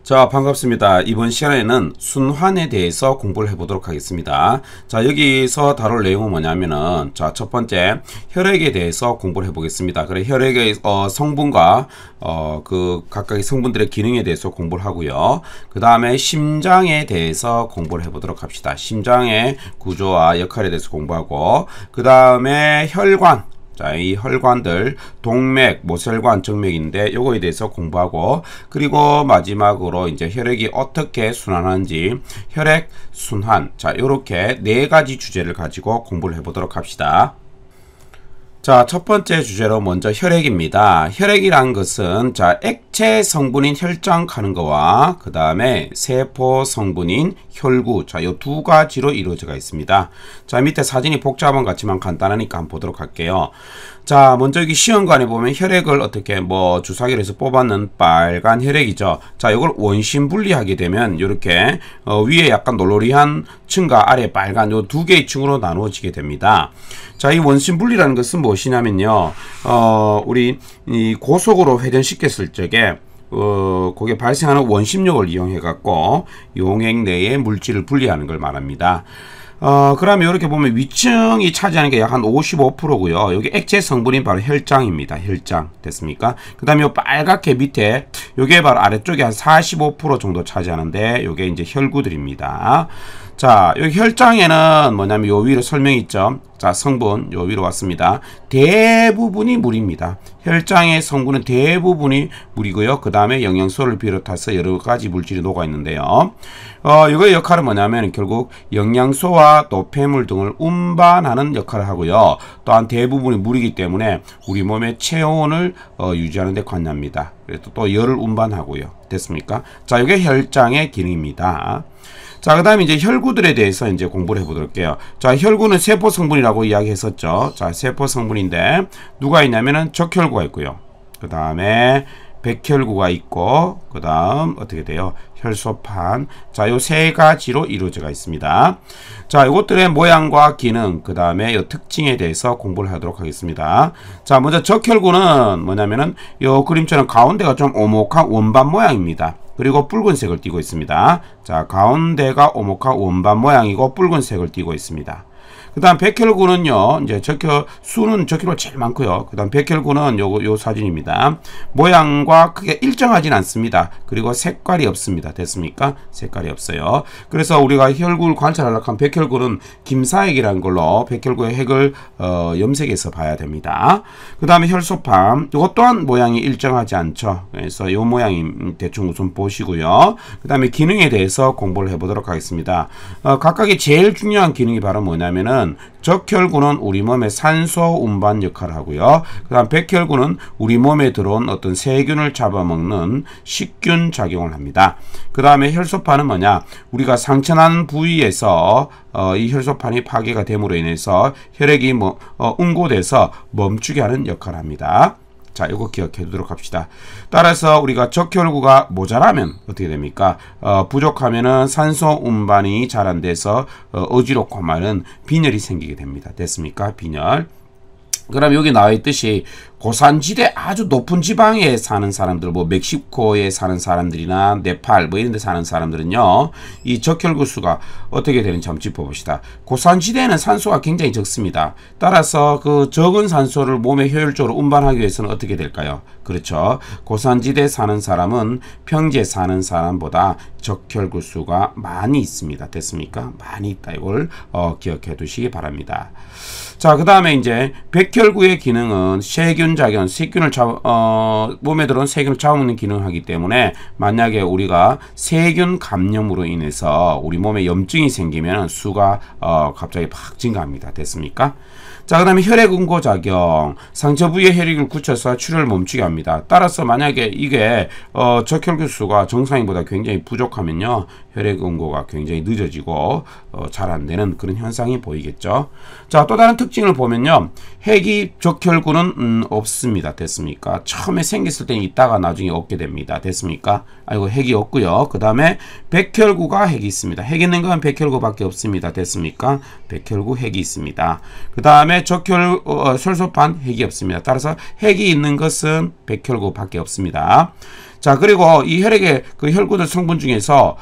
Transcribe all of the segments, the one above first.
자, 반갑습니다. 이번 시간에는 순환에 대해서 공부를 해보도록 하겠습니다. 자, 여기서 다룰 내용은 뭐냐면은, 자, 첫 번째, 혈액에 대해서 공부를 해보겠습니다. 그래, 혈액의 성분과 그 각각의 성분들의 기능에 대해서 공부를 하고요. 그 다음에 심장에 대해서 공부를 해보도록 합시다. 심장의 구조와 역할에 대해서 공부하고, 그 다음에 혈관. 자, 이 혈관들, 동맥, 모세혈관, 정맥인데 요거에 대해서 공부하고, 그리고 마지막으로 이제 혈액이 어떻게 순환하는지 혈액 순환. 자, 요렇게 네 가지 주제를 가지고 공부를 해보도록 합시다. 자, 첫 번째 주제로 먼저 혈액입니다. 혈액이란 것은 자, 액체 성분인 혈장 가는 거와 그 다음에 세포 성분인 혈구, 자, 요 두 가지로 이루어져 있습니다. 자, 밑에 사진이 복잡한 것 같지만 간단하니까 한번 보도록 할게요. 자, 먼저 여기 시험관에 보면 혈액을 어떻게 주사기를 해서 뽑았는 빨간 혈액이죠. 자, 이걸 원심 분리하게 되면 이렇게 위에 약간 놀로리한 층과 아래 빨간 요 두 개의 층으로 나누어지게 됩니다. 자, 이 원심 분리라는 것은 무엇이냐면요, 우리 이 고속으로 회전시켰을 적에 거기에 발생하는 원심력을 이용해 갖고 용액 내에 물질을 분리하는 걸 말합니다. 그러면 이렇게 보면 위층이 차지하는 게 약 한 55%고요. 여기 액체 성분인 바로 혈장입니다. 혈장. 됐습니까? 그 다음에 요 빨갛게 밑에 요게 바로 아래쪽에 한 45% 정도 차지하는데 요게 이제 혈구들입니다. 자, 여기 혈장에는 뭐냐면 요 위로 설명이 있죠. 자, 성분 요 위로 왔습니다. 대부분이 물입니다. 혈장의 성분은 대부분이 물이고요. 그 다음에 영양소를 비롯해서 여러 가지 물질이 녹아 있는데요. 이거의 역할은 뭐냐면 결국 영양소와 또 폐물 등을 운반하는 역할을 하고요. 또한 대부분이 물이기 때문에 우리 몸의 체온을 유지하는 데 관여합니다. 그래서 또 열을 운반하고요. 됐습니까? 자, 이게 혈장의 기능입니다. 자, 그 다음에 이제 혈구들에 대해서 이제 공부를 해보도록 할게요. 자, 혈구는 세포 성분이라고 이야기했었죠. 자, 세포 성분인데 누가 있냐면은 적혈구가 있고요. 그 다음에 백혈구가 있고, 그 다음 어떻게 돼요? 혈소판. 자, 요 세 가지로 이루어져 있습니다. 자, 이것들의 모양과 기능, 그 다음에 요 특징에 대해서 공부를 하도록 하겠습니다. 자, 먼저 적혈구는 뭐냐면은 요 그림처럼 가운데가 좀 오목한 원반 모양입니다. 그리고 붉은색을 띠고 있습니다. 자, 가운데가 오목한 원반 모양이고 붉은색을 띠고 있습니다. 그 다음 백혈구는요, 이제 수는 적혈구가 제일 많고요. 그 다음 백혈구는 요 사진입니다. 모양과 크게 일정하진 않습니다. 그리고 색깔이 없습니다. 됐습니까? 색깔이 없어요. 그래서 우리가 혈구를 관찰하려고 하면 백혈구는 김사액이라는 걸로 백혈구의 핵을 염색해서 봐야 됩니다. 그 다음에 혈소판, 이것 또한 모양이 일정하지 않죠. 그래서 요 모양이 대충 우선 보시고요. 그 다음에 기능에 대해서 공부를 해보도록 하겠습니다. 각각의 제일 중요한 기능이 바로 뭐냐면은 적혈구는 우리 몸의 산소 운반 역할을 하고요. 그 다음 백혈구는 우리 몸에 들어온 어떤 세균을 잡아먹는 식균 작용을 합니다. 그 다음에 혈소판은 뭐냐? 우리가 상처난 부위에서 이 혈소판이 파괴가 됨으로 인해서 혈액이 응고돼서 멈추게 하는 역할을 합니다. 자, 이거 기억해 두도록 합시다. 따라서 우리가 적혈구가 모자라면 어떻게 됩니까? 부족하면은 산소 운반이 잘 안 돼서 어지럽고 하면은 빈혈이 생기게 됩니다. 됐습니까? 빈혈. 그럼 여기 나와 있듯이 고산지대 아주 높은 지방에 사는 사람들, 멕시코에 사는 사람들이나 네팔 이런 데 사는 사람들은요, 이 적혈구 수가 어떻게 되는지 한번 짚어봅시다. 고산지대에는 산소가 굉장히 적습니다. 따라서 그 적은 산소를 몸에 효율적으로 운반하기 위해서는 어떻게 될까요? 그렇죠. 고산지대에 사는 사람은 평지에 사는 사람보다 적혈구 수가 많이 있습니다. 됐습니까? 많이 있다. 이걸 기억해 두시기 바랍니다. 자, 그 다음에 이제 백혈구의 기능은 세균 작용, 몸에 들어온 세균을 잡아먹는 기능을 하기 때문에 만약에 우리가 세균 감염으로 인해서 우리 몸에 염증이 생기면 수가 갑자기 팍 증가합니다. 됐습니까? 자, 그 다음에 혈액 응고 작용, 상처 부위에 혈액을 굳혀서 출혈을 멈추게 합니다. 따라서 만약에 이게 적혈구 수가 정상인보다 굉장히 부족하면요, 혈액 응고가 굉장히 늦어지고 잘 안 되는 그런 현상이 보이겠죠. 자, 또 다른 특징을 보면요, 핵이 적혈구는 없습니다. 됐습니까? 처음에 생겼을 때는 있다가 나중에 없게 됩니다. 됐습니까? 아이고, 핵이 없고요. 그 다음에 백혈구가 핵이 있습니다. 핵 있는 건 백혈구밖에 없습니다. 됐습니까? 백혈구 핵이 있습니다. 그 다음에 혈소판 핵이 없습니다. 따라서 핵이 있는 것은 백혈구밖에 없습니다. 자, 그리고 이 혈액의 그 혈구들 성분 중에서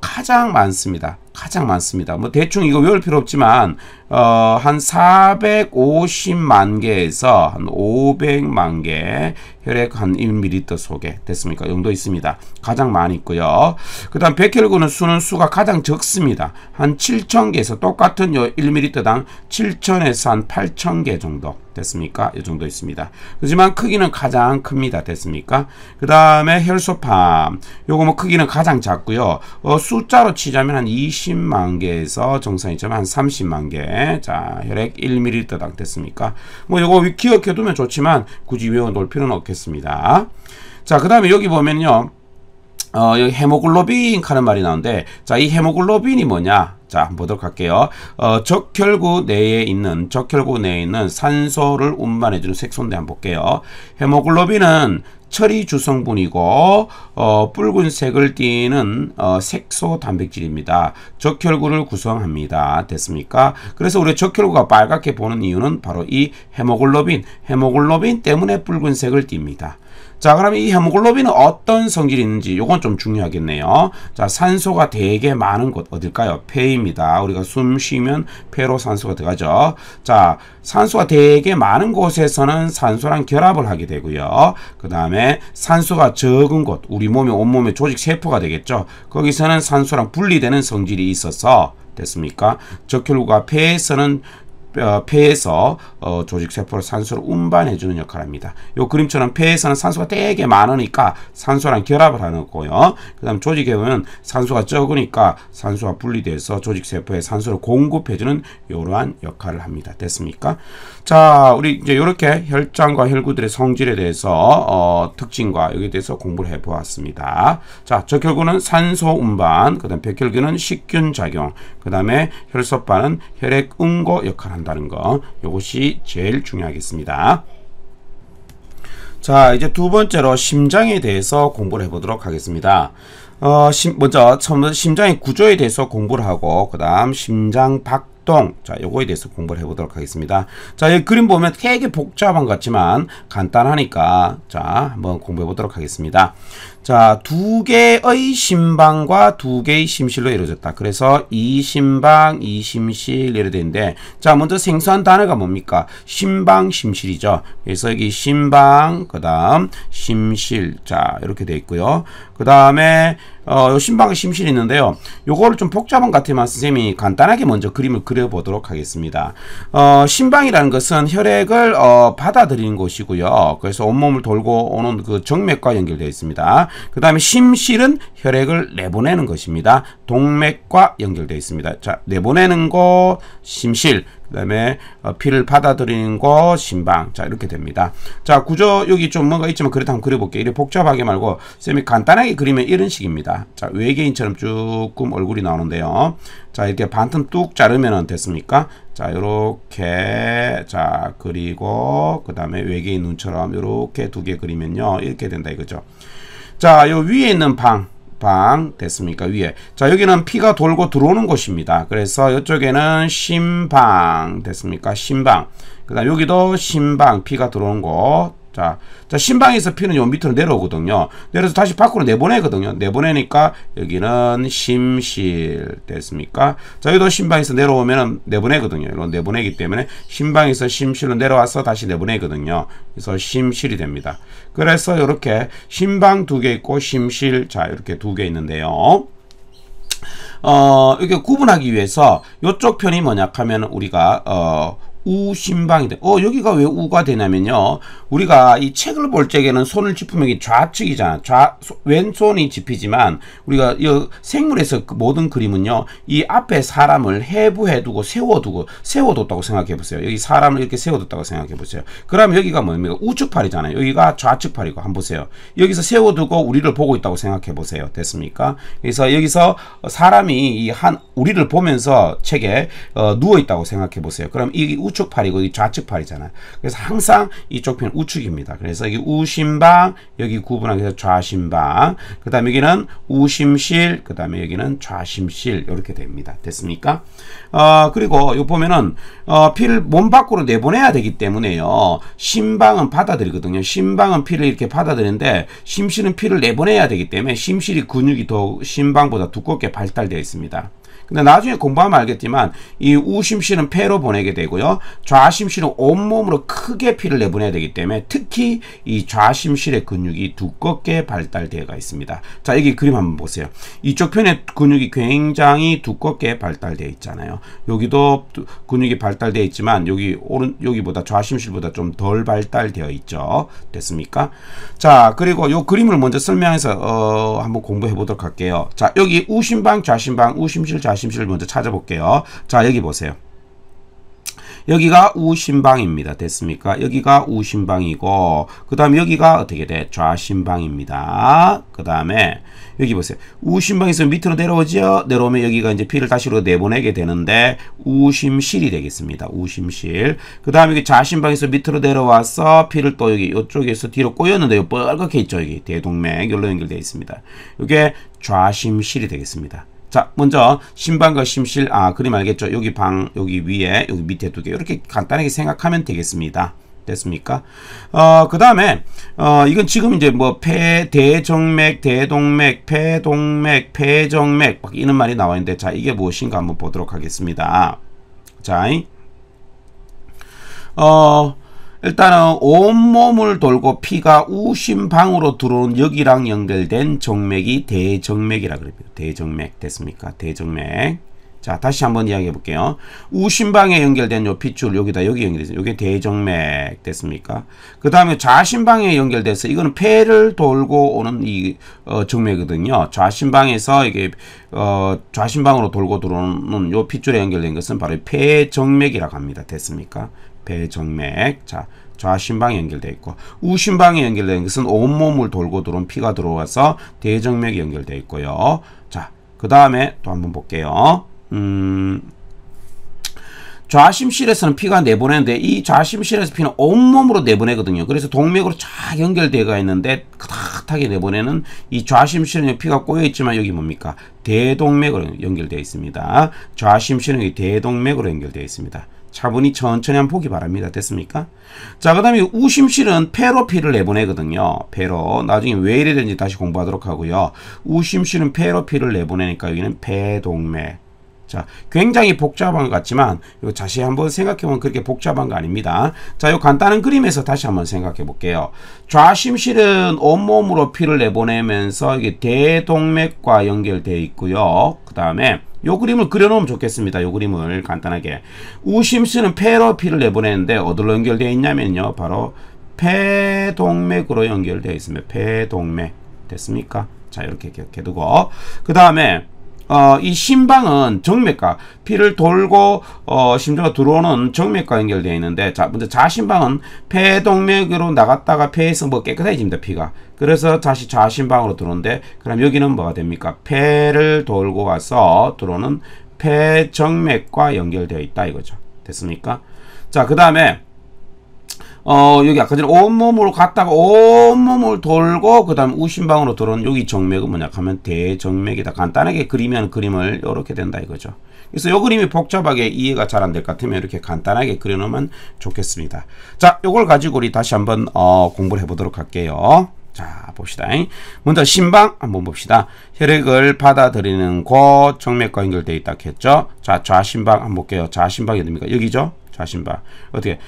가장 많습니다. 가장 많습니다. 뭐 대충 이거 외울 필요 없지만 한 450만 개에서 한 500만 개 혈액 한 1ml 속에 됐습니까? 정도 있습니다. 가장 많이 있고요. 그 다음 백혈구는 수는 수가 가장 적습니다. 한 7,000개에서 똑같은 1ml당 7,000에서 한 8,000개 정도 됐습니까? 이 정도 있습니다. 하지만 크기는 가장 큽니다. 됐습니까? 그 다음에 혈소판 요거 뭐 크기는 가장 작고요. 숫자로 치자면 한 20만 개에서 정상이지만 한 30만 개. 자, 혈액 1ml당 됐습니까? 뭐 요거 기억해 두면 좋지만 굳이 외워 놓을 필요는 없겠습니다. 자, 그 다음에 여기 보면요. 여기 헤모글로빈 하는 말이 나오는데, 자, 이 헤모글로빈이 뭐냐? 자, 한번 보도록 할게요. 적혈구 내에 있는 산소를 운반해주는 색소인데 한번 볼게요. 헤모글로빈은 처리 주성분이고 붉은색을 띠는 색소 단백질입니다. 적혈구를 구성합니다. 됐습니까? 그래서 우리 적혈구가 빨갛게 보는 이유는 바로 이 헤모글로빈 때문에 붉은색을 띱니다. 자, 그러면 이 헤모글로빈은 어떤 성질이 있는지 요건 좀 중요하겠네요. 자, 산소가 되게 많은 곳 어딜까요? 폐입니다. 우리가 숨 쉬면 폐로 산소가 들어가죠. 자, 산소가 되게 많은 곳에서는 산소랑 결합을 하게 되고요. 그 다음에 산소가 적은 곳, 우리 몸의 온몸의 조직 세포가 되겠죠. 거기서는 산소랑 분리되는 성질이 있어서 됐습니까? 적혈구가 폐에서 조직세포를 산소를 운반해주는 역할을 합니다. 요 그림처럼 폐에서는 산소가 되게 많으니까 산소랑 결합을 하는 거고요. 그 다음 조직에 보면 산소가 적으니까 산소가 분리돼서 조직세포에 산소를 공급해주는 이러한 역할을 합니다. 됐습니까? 자, 우리 이제 이렇게 혈장과 혈구들의 성질에 대해서 특징과 여기에 대해서 공부를 해보았습니다. 자, 적혈구는 산소 운반, 그 다음 백혈구는 식균 작용, 그 다음에 혈소판은 혈액 응고 역할을 한다. 다는 거, 이것이 제일 중요하겠습니다. 자, 이제 두 번째로 심장에 대해서 공부를 해보도록 하겠습니다. 먼저 심장의 구조에 대해서 공부를 하고, 그 다음 심장 박동, 자, 요거에 대해서 공부를 해보도록 하겠습니다. 자, 여기 그림 보면 되게 복잡한 것 같지만 간단하니까, 자, 한번 공부해 보도록 하겠습니다. 자, 두 개의 심방과 두 개의 심실로 이루어졌다. 그래서 이 심방, 이 심실 이렇게 되는데, 자, 먼저 생소한 단어가 뭡니까? 심방, 심실이죠. 그래서 여기 심방, 그 다음 심실, 자, 이렇게 되어 있고요. 그 다음에 요 심방과 심실이 있는데요. 요거를 좀 복잡한 것 같지만 선생님이 간단하게 먼저 그림을 그려보도록 하겠습니다. 심방이라는 것은 혈액을 받아들이는 곳이고요. 그래서 온몸을 돌고 오는 그 정맥과 연결되어 있습니다. 그 다음에 심실은 혈액을 내보내는 것입니다. 동맥과 연결되어 있습니다. 자, 내보내는 곳 심실, 그 다음에 피를 받아들이는 곳 심방. 자, 이렇게 됩니다. 자, 구조 여기 좀 뭔가 있지만 그래도 한번 그려볼게요. 이렇게 복잡하게 말고 쌤이 간단하게 그리면 이런 식입니다. 자, 외계인처럼 조금 얼굴이 나오는데요. 자, 이렇게 반틈 뚝 자르면 됐습니까? 자, 요렇게, 자, 그리고 그 다음에 외계인 눈처럼 요렇게 두 개 그리면요, 이렇게 된다 이거죠. 자, 요 위에 있는 방 됐습니까? 위에. 자, 여기는 피가 돌고 들어오는 곳입니다. 그래서 이쪽에는 심방 됐습니까? 심방. 그 다음 여기도 심방, 피가 들어오는 곳. 자, 심방에서 피는 요 밑으로 내려오거든요. 내려서 다시 밖으로 내보내거든요. 내보내니까 여기는 심실 됐습니까? 자, 여기도 심방에서 내려오면 내보내거든요. 이런 내보내기 때문에 심방에서 심실로 내려와서 다시 내보내거든요. 그래서 심실이 됩니다. 그래서 이렇게 심방 두 개 있고 심실, 자, 이렇게 두 개 있는데요. 이렇게 구분하기 위해서 이쪽 편이 뭐냐 하면 우리가 우심방이 돼. 여기가 왜 우가 되냐면요. 우리가 이 책을 볼 적에는 손을 짚으면 이게 좌측이잖아. 왼손이 짚히지만 우리가 이 생물에서 그 모든 그림은요. 이 앞에 사람을 해부해두고 세워뒀다고 생각해 보세요. 여기 사람을 이렇게 세워뒀다고 생각해 보세요. 그러면 여기가 뭡니까? 우측팔이잖아요. 여기가 좌측팔이고 한번 보세요. 여기서 세워두고 우리를 보고 있다고 생각해 보세요. 됐습니까? 그래서 여기서 사람이 우리를 보면서 책에 누워 있다고 생각해 보세요. 그럼 이 우측 팔이고 이 좌측 팔이잖아요. 그래서 항상 이쪽 편은 우측입니다. 그래서 여기 우심방, 여기 구분하기 위해서 좌심방, 그 다음에 여기는 우심실, 그 다음에 여기는 좌심실 이렇게 됩니다. 됐습니까? 그리고 요 보면은 피를 몸 밖으로 내보내야 되기 때문에요. 심방은 받아들이거든요. 심방은 피를 이렇게 받아들이는데 심실은 피를 내보내야 되기 때문에 심실이 근육이 더 심방보다 두껍게 발달되어 있습니다. 근데 나중에 공부하면 알겠지만 이 우심실은 폐로 보내게 되고요. 좌심실은 온몸으로 크게 피를 내보내야 되기 때문에 특히 이 좌심실의 근육이 두껍게 발달되어 있습니다. 자, 여기 그림 한번 보세요. 이쪽 편에 근육이 굉장히 두껍게 발달되어 있잖아요. 여기도 근육이 발달되어 있지만 여기보다 좌심실보다 좀 덜 발달되어 있죠. 됐습니까? 자, 그리고 요 그림을 먼저 설명해서 한번 공부해 보도록 할게요. 자, 여기 우심방, 좌심방, 우심실, 좌심실을 먼저 찾아볼게요. 자, 여기 보세요. 여기가 우심방입니다. 됐습니까? 여기가 우심방이고, 그 다음에 여기가 어떻게 돼? 좌심방입니다. 그 다음에 여기 보세요. 우심방에서 밑으로 내려오죠? 내려오면 여기가 이제 피를 다시로 내보내게 되는데 우심실이 되겠습니다. 우심실. 그 다음에 여기 좌심방에서 밑으로 내려와서 피를 또 여기 이쪽에서 뒤로 꼬였는데 여기 빨갛게 있죠? 여기 대동맥 여기로 연결되어 있습니다. 이게 좌심실이 되겠습니다. 자, 먼저 심방과 심실, 그림 알겠죠? 여기 방, 여기 위에, 여기 밑에 두 개 이렇게 간단하게 생각하면 되겠습니다. 됐습니까? 그 다음에 이건 지금 이제 뭐 대정맥, 대동맥, 폐동맥, 폐정맥 막 이런 말이 나와 있는데, 자, 이게 무엇인가 한번 보도록 하겠습니다. 자, 일단은 온몸을 돌고 피가 우심방으로 들어오는 여기랑 연결된 정맥이 대정맥이라 그럽니다. 대정맥. 됐습니까? 대정맥. 자, 다시 한번 이야기해 볼게요. 우심방에 연결된 요 핏줄 여기 연결돼서 이게 대정맥. 됐습니까? 그 다음에 좌심방에 연결돼서 이거는 폐를 돌고 오는 이 정맥이거든요. 좌심방에서 이게 좌심방으로 돌고 들어오는 요 핏줄에 연결된 것은 바로 폐정맥이라고 합니다. 됐습니까? 배정맥. 자, 좌심방에 연결되어 있고, 우심방에 연결된 것은 온몸을 돌고 들어온 피가 들어와서 대정맥이 연결되어 있고요. 자, 그 다음에 또 한번 볼게요. 좌심실에서는 피가 내보내는데 이 좌심실에서 피는 온몸으로 내보내거든요. 그래서 동맥으로 쫙 연결되어 있는데 크닥하게 내보내는 이 좌심실은 피가 꼬여 있지만 여기 뭡니까? 대동맥으로 연결되어 있습니다. 좌심실은 여기 대동맥으로 연결되어 있습니다. 차분히 천천히 한번 보기 바랍니다. 됐습니까? 자, 그 다음에 우심실은 폐로 피를 내보내거든요. 폐로. 나중에 왜 이래 되는지 다시 공부하도록 하고요. 우심실은 폐로 피를 내보내니까 여기는 폐동맥. 자, 굉장히 복잡한 것 같지만 이거 자세히 한번 생각해보면 그렇게 복잡한 거 아닙니다. 자, 이 간단한 그림에서 다시 한번 생각해 볼게요. 좌심실은 온몸으로 피를 내보내면서 이게 대동맥과 연결되어 있고요. 그 다음에 요 그림을 그려놓으면 좋겠습니다. 요 그림을 간단하게. 우심실은 폐로 피를 내보내는데 어디로 연결되어 있냐면요. 바로 폐동맥으로 연결되어 있습니다. 폐동맥. 됐습니까? 자, 이렇게 기억해두고. 그 다음에 이 심방은 정맥과 피를 돌고 심장으로 들어오는 정맥과 연결되어 있는데, 자, 먼저 좌심방은 폐동맥으로 나갔다가 폐에서 뭐 깨끗해집니다. 피가. 그래서 다시 좌심방으로 들어오는데, 그럼 여기는 뭐가 됩니까? 폐를 돌고 와서 들어오는 폐정맥과 연결되어 있다 이거죠. 됐습니까? 자, 그 다음에 여기 아까 전에 온몸으로 갔다가 온몸을 돌고 그 다음 우심방으로 들어온 여기 정맥은 뭐냐 하면 대정맥이다. 간단하게 그리면 그림을 이렇게 된다 이거죠. 그래서 요 그림이 복잡하게 이해가 잘 안 될 것 같으면 이렇게 간단하게 그려놓으면 좋겠습니다. 자, 요걸 가지고 우리 다시 한번 공부를 해보도록 할게요. 자, 봅시다. 먼저 심방 한번 봅시다. 혈액을 받아들이는 곳 정맥과 연결되어 있다 했죠. 자, 좌심방 한번 볼게요. 좌심방이 어딥니까? 여기죠. 좌심방. 어떻게?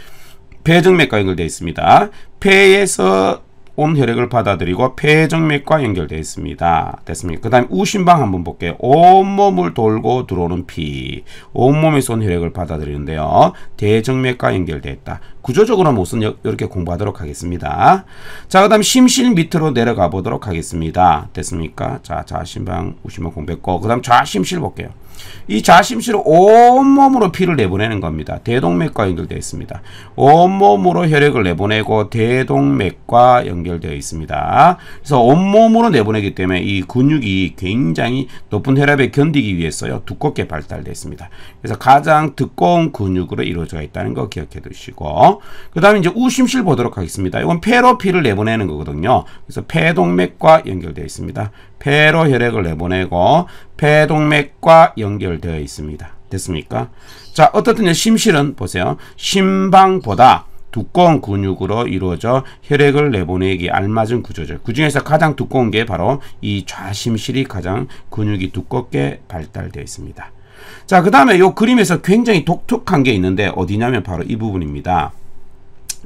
폐정맥과 연결되어 있습니다. 폐에서 온 혈액을 받아들이고 폐정맥과 연결되어 있습니다. 됐습니까? 그 다음에 우심방 한번 볼게요. 온몸을 돌고 들어오는 피. 온몸에서 온 혈액을 받아들이는데요. 대정맥과 연결되어 있다. 구조적으로는 우선 이렇게 공부하도록 하겠습니다. 자, 그 다음 심실 밑으로 내려가 보도록 하겠습니다. 됐습니까? 자, 자심방 우심방 공백고, 그 다음 좌심실 볼게요. 이 좌심실은 온몸으로 피를 내보내는 겁니다. 대동맥과 연결되어 있습니다. 온몸으로 혈액을 내보내고 대동맥과 연결되어 있습니다. 그래서 온몸으로 내보내기 때문에 이 근육이 굉장히 높은 혈압에 견디기 위해서요, 두껍게 발달되어 있습니다. 그래서 가장 두꺼운 근육으로 이루어져 있다는 거 기억해 두시고, 그 다음에 이제 우심실 보도록 하겠습니다. 이건 폐로 피를 내보내는 거거든요. 그래서 폐동맥과 연결되어 있습니다. 폐로 혈액을 내보내고 폐동맥과 연결되어 있습니다. 됐습니까? 자, 어떻든 심실은 보세요. 심방보다 두꺼운 근육으로 이루어져 혈액을 내보내기 알맞은 구조죠. 그 중에서 가장 두꺼운 게 바로 이 좌심실이 가장 근육이 두껍게 발달되어 있습니다. 자, 그 다음에 이 그림에서 굉장히 독특한 게 있는데 어디냐면 바로 이 부분입니다.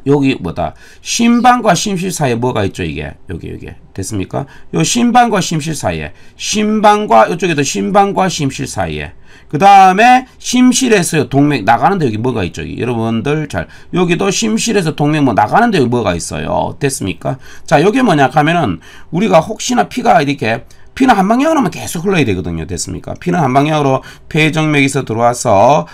여기 뭐다, 심방과 심실 사이에 뭐가 있죠? 이게 여기 됐습니까? 요 심방과 심실 사이에, 심방과 이쪽에도 심방과 심실 사이에, 그 다음에 심실에서 동맥 나가는데 여기 뭐가 있죠? 여러분들 잘, 여기도 심실에서 동맥 뭐 나가는데 여기 뭐가 있어요? 됐습니까? 자, 여기 뭐냐 하면은 우리가 혹시나 피가 이렇게, 피는 한 방향으로만 계속 흘러야 되거든요. 됐습니까? 피는 한 방향으로 폐정맥에서 들어와서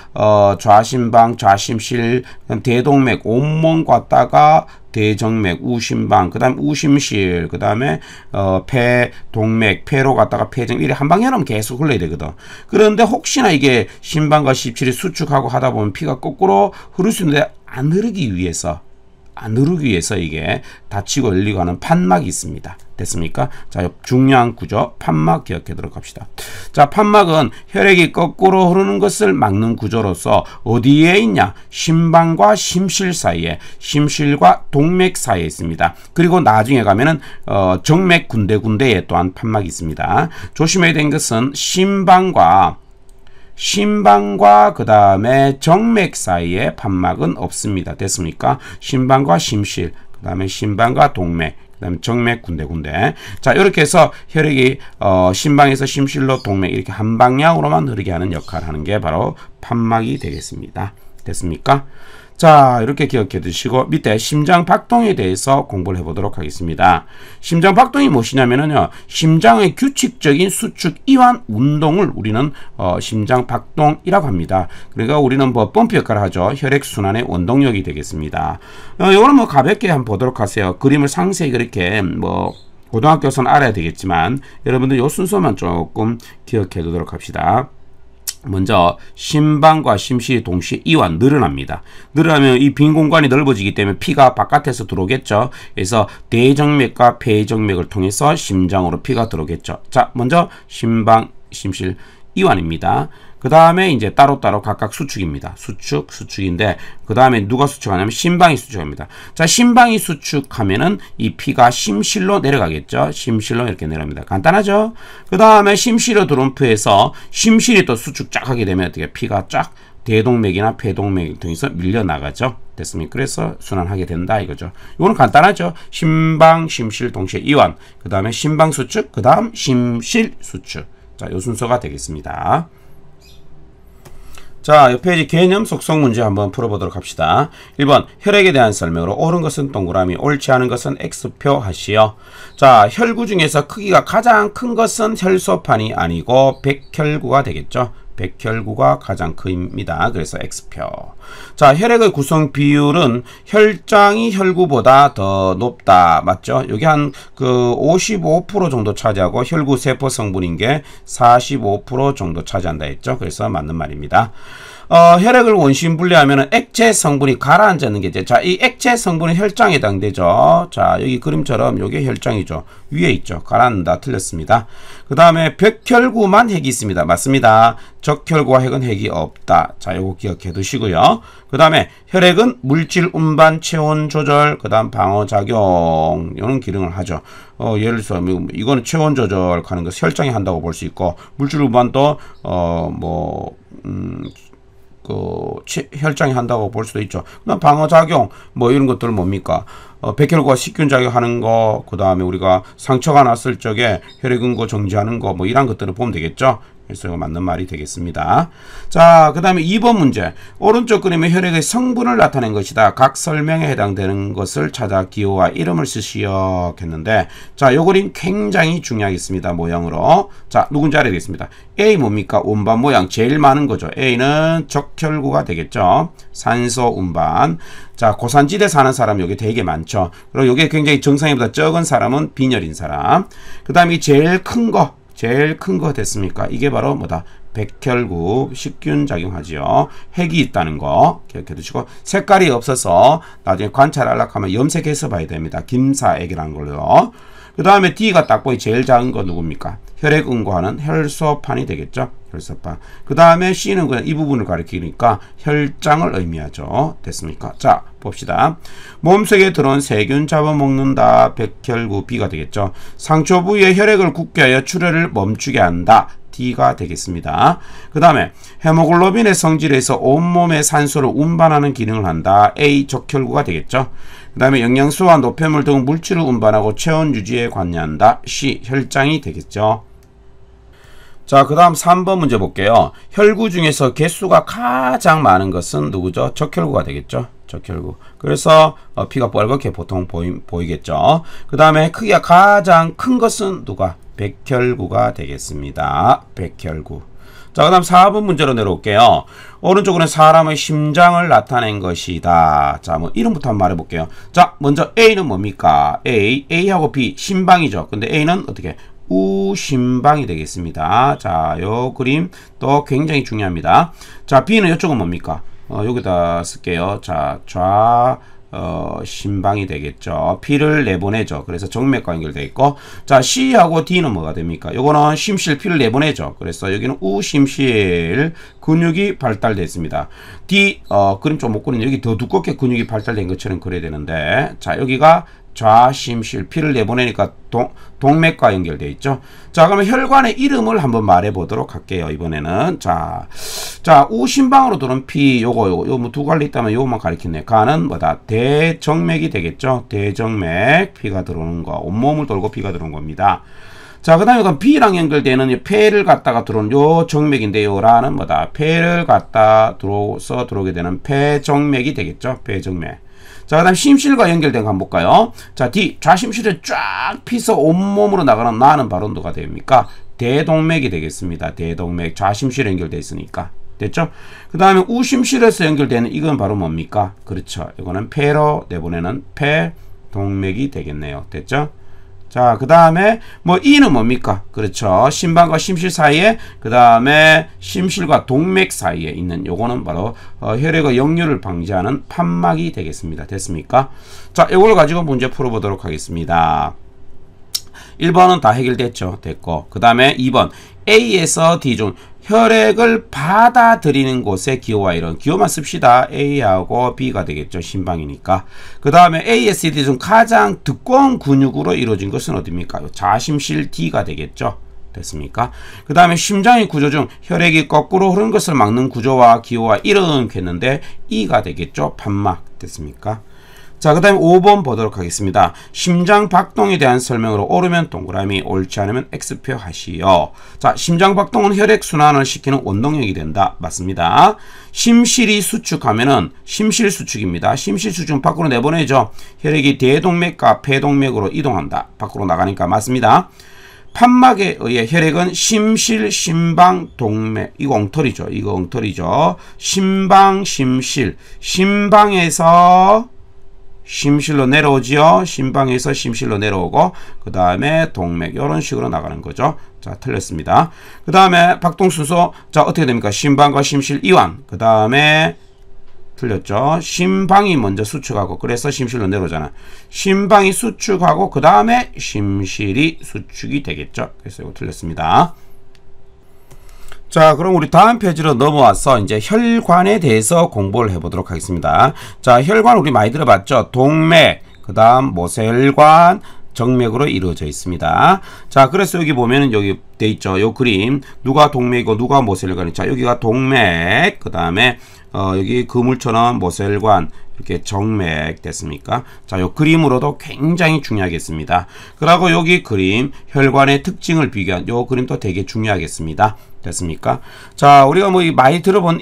좌심방, 좌심실, 대동맥 온몸 갔다가 대정맥, 우심방, 그 다음 우심실, 그 다음에 폐, 동맥, 폐로 갔다가 폐정, 이래 한 방향으로만 계속 흘러야 되거든. 그런데 혹시나 이게 심방과 심실이 수축하고 하다 보면 피가 거꾸로 흐를 수 있는데 안 흐르기 위해서 이게 닫히고 열리고 하는 판막이 있습니다. 됐습니까? 자, 중요한 구조 판막 기억하도록 합시다. 자, 판막은 혈액이 거꾸로 흐르는 것을 막는 구조로서 어디에 있냐? 심방과 심실 사이에, 심실과 동맥 사이에 있습니다. 그리고 나중에 가면은 정맥 군데군데에 또한 판막이 있습니다. 조심해야 되는 것은 심방과 그 다음에 정맥 사이에 판막은 없습니다. 됐습니까? 심방과 심실, 그 다음에 심방과 동맥, 그 다음에 정맥 군데군데. 자, 이렇게 해서 혈액이 심방에서 심실로 동맥 이렇게 한 방향으로만 흐르게 하는 역할을 하는 게 바로 판막이 되겠습니다. 됐습니까? 자, 이렇게 기억해 두시고 밑에 심장 박동에 대해서 공부를 해보도록 하겠습니다. 심장 박동이 무엇이냐면요, 심장의 규칙적인 수축 이완 운동을 우리는 심장 박동이라고 합니다. 그러니까 우리는 뭐 펌프 역할을 하죠. 혈액 순환의 원동력이 되겠습니다. 이거는 뭐 가볍게 한번 보도록 하세요. 그림을 상세히 그렇게 뭐 고등학교에서는 알아야 되겠지만 여러분들 요 순서만 조금 기억해 두도록 합시다. 먼저 심방과 심실이 동시에 이완, 늘어납니다. 늘어나면 이 빈 공간이 넓어지기 때문에 피가 바깥에서 들어오겠죠. 그래서 대정맥과 폐정맥을 통해서 심장으로 피가 들어오겠죠. 자, 먼저 심방, 심실 이완입니다. 그 다음에 이제 따로따로 각각 수축입니다. 수축인데, 그 다음에 누가 수축하냐면 심방이 수축합니다. 자, 심방이 수축하면은 이 피가 심실로 내려가겠죠. 심실로 이렇게 내려갑니다. 간단하죠? 그 다음에 심실로 들어온 피에서 심실이 또 수축 쫙 하게 되면 어떻게 피가 쫙 대동맥이나 폐동맥을 통해서 밀려나가죠. 됐습니까? 그래서 순환하게 된다 이거죠. 이거는 간단하죠. 심방, 심실 동시에 이완, 그 다음에 심방 수축, 그 다음 심실 수축. 자, 요 순서가 되겠습니다. 자, 이 페이지 개념 속성 문제 한번 풀어보도록 합시다. 1번 혈액에 대한 설명으로 옳은 것은 동그라미, 옳지 않은 것은 X표 하시오. 자, 혈구 중에서 크기가 가장 큰 것은 혈소판이 아니고 백혈구가 되겠죠. 백혈구가 가장 큽니다. 그래서 X표. 자, 혈액의 구성 비율은 혈장이 혈구보다 더 높다. 맞죠? 여기 한 그 55% 정도 차지하고 혈구 세포 성분인 게 45% 정도 차지한다 했죠. 그래서 맞는 말입니다. 혈액을 원심 분리하면 액체 성분이 가라앉는 게 이제, 자, 이 액체 성분은 혈장에 해당되죠. 자, 여기 그림처럼 요게 혈장이죠. 위에 있죠. 가라앉는다. 틀렸습니다. 그 다음에 백혈구만 핵이 있습니다. 맞습니다. 적혈구와 핵은 핵이 없다. 자, 요거 기억해 두시고요. 그 다음에 혈액은 물질 운반, 체온 조절, 그 다음 방어작용, 이런 기능을 하죠. 예를 들어서 이거는 체온 조절하는 거 혈장이 한다고 볼 수 있고, 물질 운반도 혈장이 한다고 볼 수도 있죠. 그다음 방어작용 뭐 이런 것들은 뭡니까? 백혈구가 식균 작용하는 거, 그 다음에 우리가 상처가 났을 적에 혈액응고 정지하는 거, 뭐 이런 것들을 보면 되겠죠. 그래서 이거 맞는 말이 되겠습니다. 자, 그 다음에 2번 문제. 오른쪽 그림의 혈액의 성분을 나타낸 것이다. 각 설명에 해당되는 것을 찾아 기호와 이름을 쓰시오 했는데, 자, 요 그림 굉장히 중요하겠습니다. 모양으로. 자, 누군지 알아야 되겠습니다. A 뭡니까? 운반 모양 제일 많은 거죠. A는 적혈구가 되겠죠. 산소 운반. 자, 고산지대 사는 사람 여기 되게 많죠. 그리고 여기 굉장히 정상보다 적은 사람은 빈혈인 사람. 그 다음에 제일 큰 거 됐습니까? 이게 바로 뭐다? 백혈구, 식균 작용하지요. 핵이 있다는 거 기억해 두시고, 색깔이 없어서 나중에 관찰하려고 하면 염색해서 봐야 됩니다. 김사액이라는 걸로. 그 다음에 D가 딱 보이 제일 작은 거 누굽니까? 혈액 응고하는 혈소판이 되겠죠. 혈소판. 그 다음에 C는 그냥 이 부분을 가리키니까 혈장을 의미하죠. 됐습니까? 자, 봅시다. 몸속에 들어온 세균 잡아먹는다. 백혈구 B가 되겠죠. 상처 부위에 혈액을 굳게 하여 출혈을 멈추게 한다. D가 되겠습니다. 그 다음에 헤모글로빈의 성질에서 온몸에 산소를 운반하는 기능을 한다. A 적혈구가 되겠죠. 그 다음에 영양소와 노폐물 등 물질을 운반하고 체온 유지에 관여한다. C 혈장이 되겠죠. 자, 그 다음 3번 문제 볼게요. 혈구 중에서 개수가 가장 많은 것은 누구죠? 적혈구가 되겠죠. 적혈구. 그래서 피가 빨갛게 보통 보이겠죠. 그 다음에 크기가 가장 큰 것은 누가? 백혈구가 되겠습니다. 백혈구. 자, 그 다음 4번 문제로 내려올게요. 오른쪽으로는 사람의 심장을 나타낸 것이다. 자, 뭐 이름부터 한번 말해볼게요. 자, 먼저 A는 뭡니까? A하고 B, 심방이죠. 근데 A는 어떻게? 우심방이 되겠습니다. 자, 요 그림 또 굉장히 중요합니다. 자, B는 이쪽은 뭡니까? 여기다 쓸게요. 자, 심방이 되겠죠. 피를 내보내죠. 그래서 정맥과 연결되어 있고, 자, C하고 D는 뭐가 됩니까? 요거는 심실, 피를 내보내죠. 그래서 여기는 우심실 근육이 발달됐습니다. D, 그림 좀 못 그리는데 여기 더 두껍게 근육이 발달된 것처럼 그려야 되는데, 자, 여기가 좌심실, 피를 내보내니까 동맥과 연결되어 있죠. 자, 그러면 혈관의 이름을 한번 말해 보도록 할게요. 이번에는 자, 우심방으로 들어온 피, 요거 뭐 두 갈래 있다면 요거만 가리키네. 가는 뭐다? 대정맥이 되겠죠. 대정맥, 피가 들어오는 거, 온몸을 돌고 피가 들어오는 겁니다. 자, 그 다음에 그럼 B랑 연결되는 폐를 갖다가 들어오는 요 정맥인데요. 라는 뭐다? 폐를 갖다 들어오게 되는 폐정맥이 되겠죠. 폐정맥. 자, 그 다음 심실과 연결된 거 한번 볼까요? 자, D, 좌심실에 쫙 피서 온몸으로 나는 바로 누가 됩니까? 대동맥이 되겠습니다. 대동맥, 좌심실에 연결되어 있으니까. 됐죠? 그 다음에 우심실에서 연결되는 이건 바로 뭡니까? 그렇죠. 이거는 폐로 내보내는 폐동맥이 되겠네요. 됐죠? 자, 그 다음에 뭐 E는 뭡니까? 그렇죠. 심방과 심실 사이에, 그 다음에 심실과 동맥 사이에 있는 요거는 바로 혈액의 역류를 방지하는 판막이 되겠습니다. 됐습니까? 자, 이걸 가지고 문제 풀어보도록 하겠습니다. 1번은 다 해결됐죠. 됐고, 그 다음에 2번 A에서 D 중 혈액을 받아들이는 곳의 기호와 이런 기호만 씁시다. A하고 B가 되겠죠. 심방이니까. 그 다음에 ASD 중 가장 두꺼운 근육으로 이루어진 것은 어디입니까? 좌심실 D가 되겠죠. 됐습니까? 그 다음에 심장의 구조 중 혈액이 거꾸로 흐르는 것을 막는 구조와 기호와 이런 했는데 E가 되겠죠. 판막. 됐습니까? 자, 그 다음에 5번 보도록 하겠습니다. 심장 박동에 대한 설명으로 옳으면 동그라미, 옳지 않으면 X표 하시오. 자, 심장 박동은 혈액순환을 시키는 원동력이 된다. 맞습니다. 심실이 수축하면은 심실 수축입니다. 심실 수축은 밖으로 내보내죠. 혈액이 대동맥과 폐동맥으로 이동한다. 밖으로 나가니까 맞습니다. 판막에 의해 혈액은 심실, 심방, 동맥, 이거 엉터리죠. 이거 엉터리죠. 심방, 심실, 심방에서 심실로 내려오지요. 심방에서 심실로 내려오고, 그 다음에 동맥, 이런 식으로 나가는 거죠. 자, 틀렸습니다. 그 다음에 박동 순서, 자, 어떻게 됩니까? 심방과 심실 이완, 그 다음에 틀렸죠. 심방이 먼저 수축하고, 그래서 심실로 내려오잖아. 심방이 수축하고, 그 다음에 심실이 수축이 되겠죠. 그래서 이거 틀렸습니다. 자, 그럼 우리 다음 페이지로 넘어와서 이제 혈관에 대해서 공부를 해보도록 하겠습니다. 자, 혈관 우리 많이 들어봤죠? 동맥, 그 다음 모세혈관, 정맥으로 이루어져 있습니다. 자, 그래서 여기 보면은 여기 돼 있죠. 요 그림 누가 동맥이고 누가 모세혈관이. 자 여기가 동맥, 그 다음에 여기 그물처럼 모세혈관, 이렇게 정맥 됐습니까? 자, 요 그림으로도 굉장히 중요하겠습니다. 그리고 여기 그림 혈관의 특징을 비교한 요 그림도 되게 중요하겠습니다. 됐습니까? 자, 우리가 뭐 많이 들어본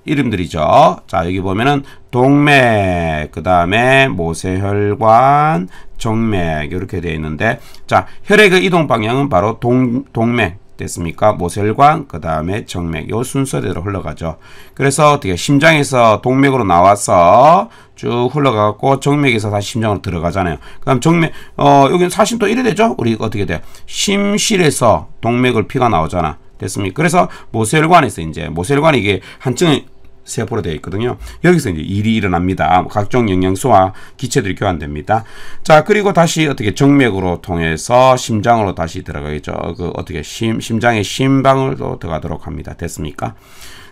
이름들이죠. 자, 여기 보면은 동맥, 그 다음에 모세혈관, 정맥 이렇게 되어 있는데, 자, 혈액의 이동 방향은 바로 동맥 됐습니까? 모세혈관, 그 다음에 정맥, 요 순서대로 흘러가죠. 그래서 어떻게 심장에서 동맥으로 나와서 쭉 흘러가고 정맥에서 다시 심장으로 들어가잖아요. 그럼 정맥, 여기는 사실 또 이래 되죠? 우리 어떻게 돼요? 심실에서 동맥을 피가 나오잖아. 됐습니까? 그래서 모세혈관에서 이제 모세혈관이 이게 한층 세포로 되어 있거든요. 여기서 이제 일이 일어납니다. 각종 영양소와 기체들이 교환됩니다. 자, 그리고 다시 어떻게 정맥으로 통해서 심장으로 다시 들어가겠죠. 그 어떻게 심장의 심방으로 들어가도록 합니다. 됐습니까?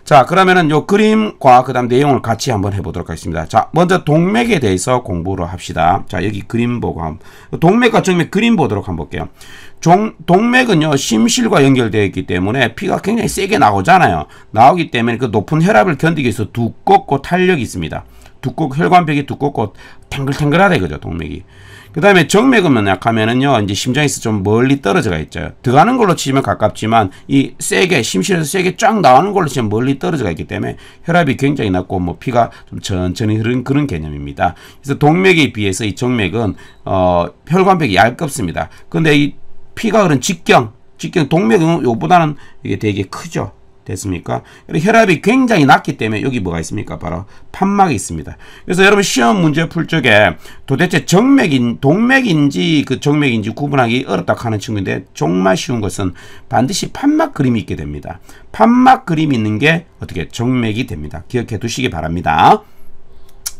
자, 그러면은 요 그림과 그 다음 내용을 같이 한번 해보도록 하겠습니다. 자, 먼저 동맥에 대해서 공부를 합시다. 자, 여기 그림 보고 동맥과 정맥 그림 보도록 한번 볼게요. 동맥은요, 심실과 연결되어 있기 때문에 피가 굉장히 세게 나오잖아요. 나오기 때문에 그 높은 혈압을 견디기 위해서 두껍고 탄력이 있습니다. 혈관벽이 두껍고 탱글탱글하다 이거죠, 동맥이. 그 다음에 정맥은 약하면은요, 이제 심장에서 좀 멀리 떨어져가 있죠. 들어가는 걸로 치면 가깝지만, 이 세게, 심실에서 세게 쫙 나오는 걸로 치면 멀리 떨어져가 있기 때문에 혈압이 굉장히 낮고, 뭐, 피가 좀 천천히 흐르는 그런 개념입니다. 그래서 동맥에 비해서 이 정맥은, 혈관벽이 얇습니다. 근데 이 피가 흐른 직경, 동맥은 요보다는 이게 되게 크죠. 됐습니까? 혈압이 굉장히 낮기 때문에 여기 뭐가 있습니까? 바로 판막이 있습니다. 그래서 여러분 시험 문제 풀 적에 도대체 동맥인지 그 정맥인지 구분하기 어렵다 하는 친구인데 정말 쉬운 것은 반드시 판막 그림이 있게 됩니다. 판막 그림이 있는 게 어떻게 정맥이 됩니다. 기억해 두시기 바랍니다.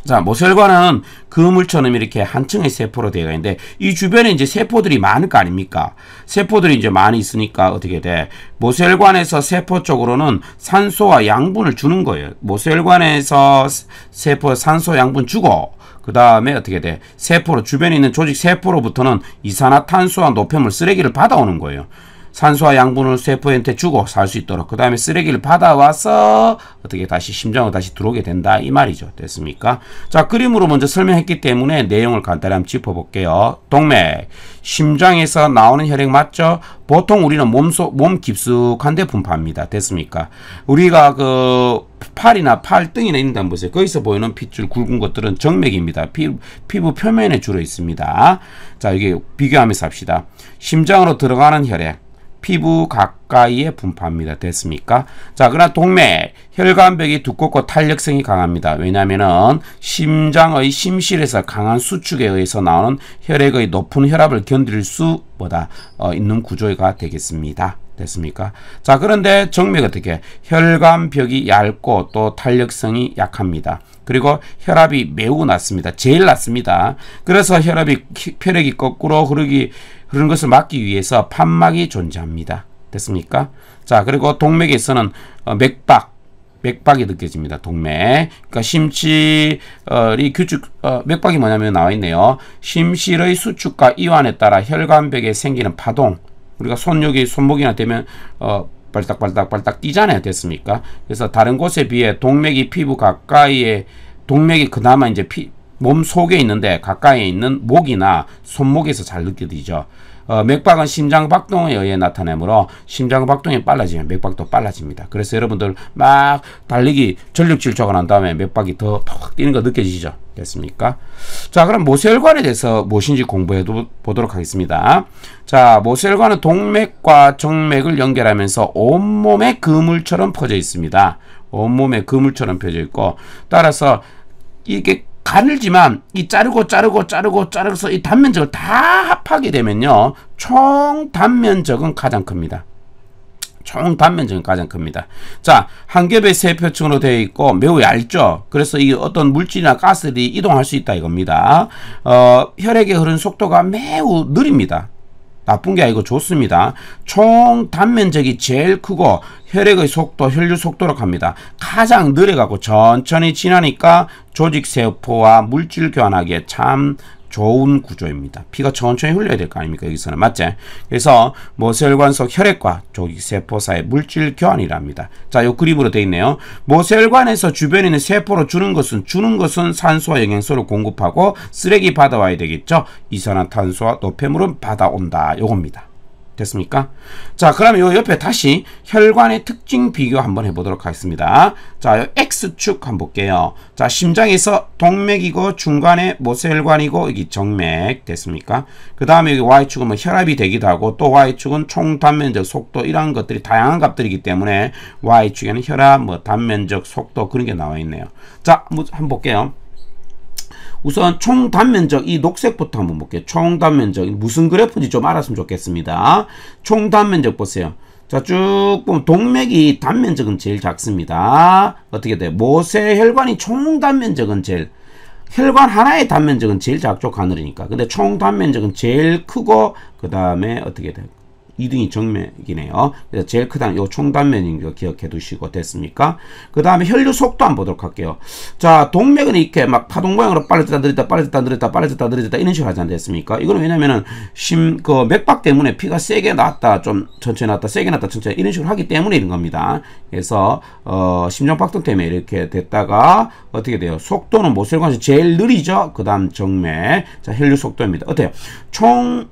자, 모세혈관은 그물처럼 이렇게 한 층의 세포로 되어 있는데 이 주변에 이제 세포들이 많을 거 아닙니까? 세포들이 이제 많이 있으니까 어떻게 돼? 모세혈관에서 세포 쪽으로는 산소와 양분을 주는 거예요. 모세혈관에서 세포 산소 양분 주고 그 다음에 어떻게 돼? 세포로 주변에 있는 조직 세포로부터는 이산화탄소와 노폐물 쓰레기를 받아오는 거예요. 산소와 양분을 세포한테 주고 살 수 있도록 그 다음에 쓰레기를 받아와서 어떻게 다시 심장으로 다시 들어오게 된다 이 말이죠. 됐습니까? 자, 그림으로 먼저 설명했기 때문에 내용을 간단히 한번 짚어볼게요. 동맥, 심장에서 나오는 혈액 맞죠? 보통 우리는 몸 깊숙한 데 분포합니다. 됐습니까? 우리가 그 팔이나 팔등이나 있는 데 한번 보세요. 거기서 보이는 핏줄 굵은 것들은 정맥입니다. 피부 표면에 주로 있습니다. 자, 여기 비교하면서 합시다. 심장으로 들어가는 혈액 피부 가까이에 분포합니다. 됐습니까? 자, 그러나 동맥, 혈관벽이 두껍고 탄력성이 강합니다. 왜냐하면은 심장의 심실에서 강한 수축에 의해서 나오는 혈액의 높은 혈압을 견딜 수 있는 구조가 되겠습니다. 됐습니까? 자, 그런데 정맥 어떻게? 혈관벽이 얇고 또 탄력성이 약합니다. 그리고 혈압이 매우 낮습니다. 제일 낮습니다. 그래서 혈액이 거꾸로 흐르는 것을 막기 위해서 판막이 존재합니다. 됐습니까? 자, 그리고 동맥에서는 맥박이 느껴집니다. 동맥. 그러니까 심실이 맥박이 뭐냐면 나와 있네요. 심실의 수축과 이완에 따라 혈관벽에 생기는 파동. 우리가 손목이나 되면 발딱발딱 뛰잖아요. 됐습니까? 그래서 다른 곳에 비해 동맥이 피부 가까이에 동맥이 그나마 이제 몸 속에 있는데 가까이에 있는 목이나 손목에서 잘 느껴지죠. 맥박은 심장박동에 의해 나타나므로 심장박동이 빨라지면 맥박도 빨라집니다. 그래서 여러분들 막 달리기 전력 질주가 난 다음에 맥박이 더 팍 뛰는 거 느껴지죠. 됐습니까? 자, 그럼 모세혈관에 대해서 무엇인지 공부해 보도록 하겠습니다. 자, 모세혈관은 동맥과 정맥을 연결하면서 온몸에 그물처럼 퍼져 있습니다. 온몸에 그물처럼 퍼져 있고 따라서 이게 가늘지만 이 자르고서 이 단면적을 다 합하게 되면요 총 단면적은 가장 큽니다. 총 단면적은 가장 큽니다. 자, 한 겹의 세포층으로 되어 있고 매우 얇죠. 그래서 이 어떤 물질이나 가스들이 이동할 수 있다 이겁니다. 혈액의 흐르는 속도가 매우 느립니다. 나쁜 게 아니고 좋습니다. 총 단면적이 제일 크고 혈액의 속도, 혈류 속도로 갑니다. 가장 느려가고 천천히 지나니까 조직 세포와 물질 교환하기에 참 좋은 구조입니다. 피가 천천히 흘러야 될 거 아닙니까? 여기서는 맞지? 그래서 모세혈관 속 혈액과 조직세포 사이 물질 교환이랍니다. 자, 요 그림으로 되어 있네요. 모세혈관에서 주변에 있는 세포로 주는 것은 산소와 영양소를 공급하고 쓰레기 받아와야 되겠죠. 이산화탄소와 노폐물은 받아온다. 요겁니다. 됐습니까? 자, 그러면 요 옆에 다시 혈관의 특징 비교 한번 해보도록 하겠습니다. 자, 요 X축 한번 볼게요. 자, 심장에서 동맥이고 중간에 모세혈관이고 여기 정맥 됐습니까? 그 다음에 여기 Y축은 뭐 혈압이 되기도 하고 또 Y축은 총 단면적 속도 이런 것들이 다양한 값들이기 때문에 Y축에는 혈압, 뭐 단면적 속도 그런 게 나와 있네요. 자, 한번 볼게요. 우선 총 단면적 이 녹색부터 한번 볼게요. 총 단면적 무슨 그래프인지 좀 알았으면 좋겠습니다. 총 단면적 보세요. 자, 쭉 보면 동맥이 단면적은 제일 작습니다. 어떻게 돼요? 모세혈관이 총 단면적은 제일 혈관 하나의 단면적은 제일 작죠. 가늘으니까. 근데 총 단면적은 제일 크고 그 다음에 어떻게 돼요? 2등이 정맥이네요. 그래서 제일 크다는 요 총단면인 거 기억해 두시고 됐습니까? 그 다음에 혈류 속도 한번 보도록 할게요. 자, 동맥은 이렇게 막 파동 모양으로 빨라졌다 느렸다 빨라졌다 느렸다 빨라졌다 느렸다 이런 식으로 하지 않겠습니까? 이거는 왜냐면은 그 맥박 때문에 피가 세게 났다 좀 천천히 났다 세게 났다 천천히 이런 식으로 하기 때문에 이런 겁니다. 그래서 심장박동 때문에 이렇게 됐다가 어떻게 돼요? 속도는 모세혈관에서 제일 느리죠. 그 다음 정맥. 자, 혈류 속도입니다. 어때요? 총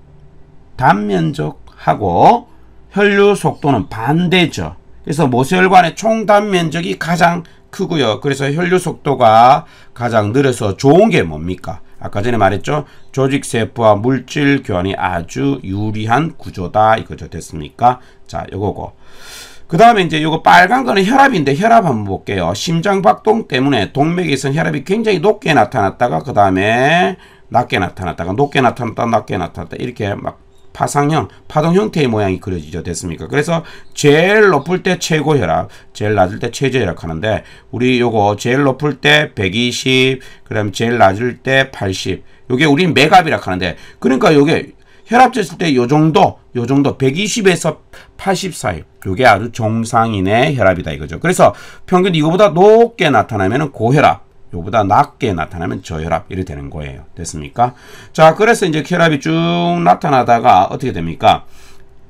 단면적 하고 혈류 속도는 반대죠. 그래서 모세혈관의 총 단면적이 가장 크고요. 그래서 혈류 속도가 가장 느려서 좋은 게 뭡니까? 아까 전에 말했죠. 조직세포와 물질 교환이 아주 유리한 구조다 이거죠. 됐습니까? 자, 요거고. 그 다음에 이제 요거 빨간 거는 혈압인데 혈압 한번 볼게요. 심장박동 때문에 동맥에서 혈압이 굉장히 높게 나타났다가 그 다음에 낮게 나타났다가 높게 나타났다 낮게 나타났다 이렇게 막 파상형, 파동 형태의 모양이 그려지죠. 됐습니까? 그래서 제일 높을 때 최고 혈압, 제일 낮을 때 최저 혈압 하는데 우리 요거 제일 높을 때 120, 그다음에 제일 낮을 때 80. 요게 우린 맥압이라 하는데 그러니까 요게 혈압 쟀을 때 요 정도 120에서 80 사이. 요게 아주 정상인의 혈압이다 이거죠. 그래서 평균 이거보다 높게 나타나면은 고혈압. 요보다 낮게 나타나면 저혈압 이렇게 되는 거예요. 됐습니까? 자, 그래서 이제 혈압이 쭉 나타나다가 어떻게 됩니까?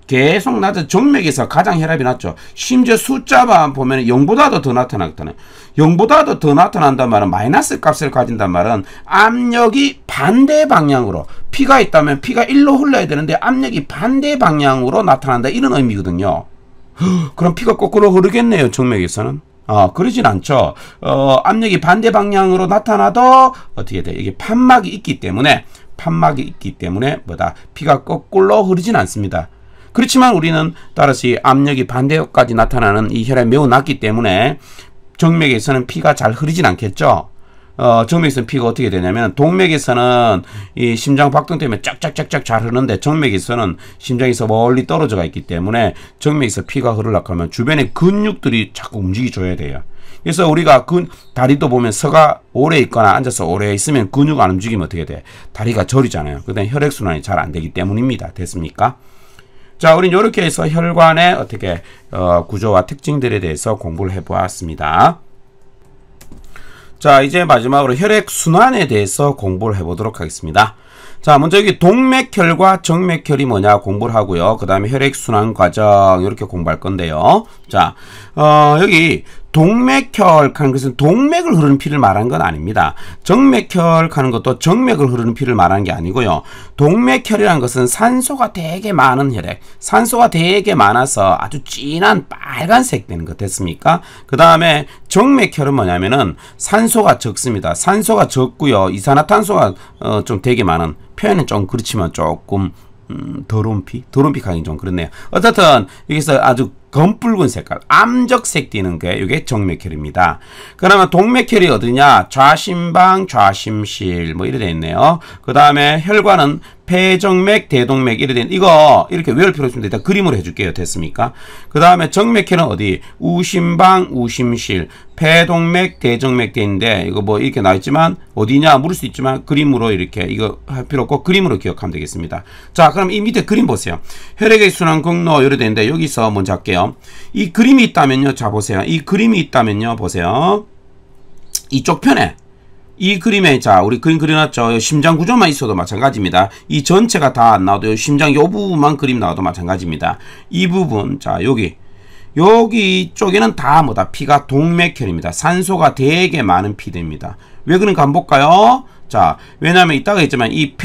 계속 낮은 정맥에서 가장 혈압이 낮죠. 심지어 숫자만 보면 0보다도 더 나타나거든요. 0보다도 더 나타난단 말은 마이너스 값을 가진단 말은 압력이 반대 방향으로 피가 있다면 피가 1로 흘러야 되는데 압력이 반대 방향으로 나타난다 이런 의미거든요. 그럼 피가 거꾸로 흐르겠네요. 정맥에서는. 그러진 않죠. 압력이 반대 방향으로 나타나도 어떻게 돼? 이게 판막이 있기 때문에 뭐다? 피가 거꾸로 흐르진 않습니다. 그렇지만 우리는 따라서 이 압력이 반대까지 나타나는 이 혈압이 매우 낮기 때문에 정맥에서는 피가 잘 흐르진 않겠죠. 정맥에서는 피가 어떻게 되냐면 동맥에서는 이 심장 박동 때문에 쫙쫙쫙쫙 잘 흐르는데 정맥에서는 심장에서 멀리 떨어져가 있기 때문에 정맥에서 피가 흐르려고 하면 주변에 근육들이 자꾸 움직여줘야 돼요. 그래서 우리가 다리도 보면 서가 오래 있거나 앉아서 오래 있으면 근육 안 움직이면 어떻게 돼? 다리가 저리잖아요. 그다음에 혈액순환이 잘 안 되기 때문입니다. 됐습니까? 자, 우린 이렇게 해서 혈관의 어떻게 구조와 특징들에 대해서 공부를 해보았습니다. 자, 이제 마지막으로 혈액순환에 대해서 공부를 해보도록 하겠습니다. 자, 먼저 여기 동맥혈과 정맥혈이 뭐냐 공부를 하고요. 그 다음에 혈액순환 과정 이렇게 공부할 건데요. 자, 여기 동맥혈 하는 것은 동맥을 흐르는 피를 말하는 건 아닙니다. 정맥혈 하는 것도 정맥을 흐르는 피를 말하는 게 아니고요. 동맥혈이라는 것은 산소가 되게 많은 혈액, 산소가 되게 많아서 아주 진한 빨간색 되는 것 됐습니까? 그 다음에 정맥혈은 뭐냐면은 산소가 적습니다. 산소가 적고요. 이산화탄소가 좀 되게 많은, 표현은 좀 그렇지만 조금 더러운 피 가긴 좀 그렇네요. 어쨌든 여기서 아주 검붉은 색깔, 암적색 띠는 게 이게 정맥혈입니다. 그러면 동맥혈이 어디냐? 좌심방, 좌심실 뭐 이래 돼 있네요. 그 다음에 혈관은 폐정맥, 대동맥 이래 돼 있는 이거 이렇게 외울 필요 없습니다. 일단 그림으로 해줄게요. 됐습니까? 그 다음에 정맥혈은 어디? 우심방, 우심실, 폐동맥, 대정맥 돼 있는데 이거 뭐 이렇게 나와있지만 어디냐 물을 수 있지만 그림으로 이렇게 이거 할 필요 없고 그림으로 기억하면 되겠습니다. 자, 그럼 이 밑에 그림 보세요. 혈액의 순환 경로 이래 돼 있는데 여기서 먼저 할게요. 이 그림이 있다면요. 자, 보세요. 이 그림이 있다면요. 보세요. 이쪽 편에 이 그림에 자 우리 그림 그려놨죠. 심장 구조만 있어도 마찬가지입니다. 이 전체가 다 안 나와도 심장 요 부분만 그림 나와도 마찬가지입니다. 이 부분 자 여기 쪽에는 다 뭐다 피가 동맥혈입니다. 산소가 되게 많은 피대입니다. 왜 그런가 한번 볼까요? 자 왜냐면 이따가 했지만 이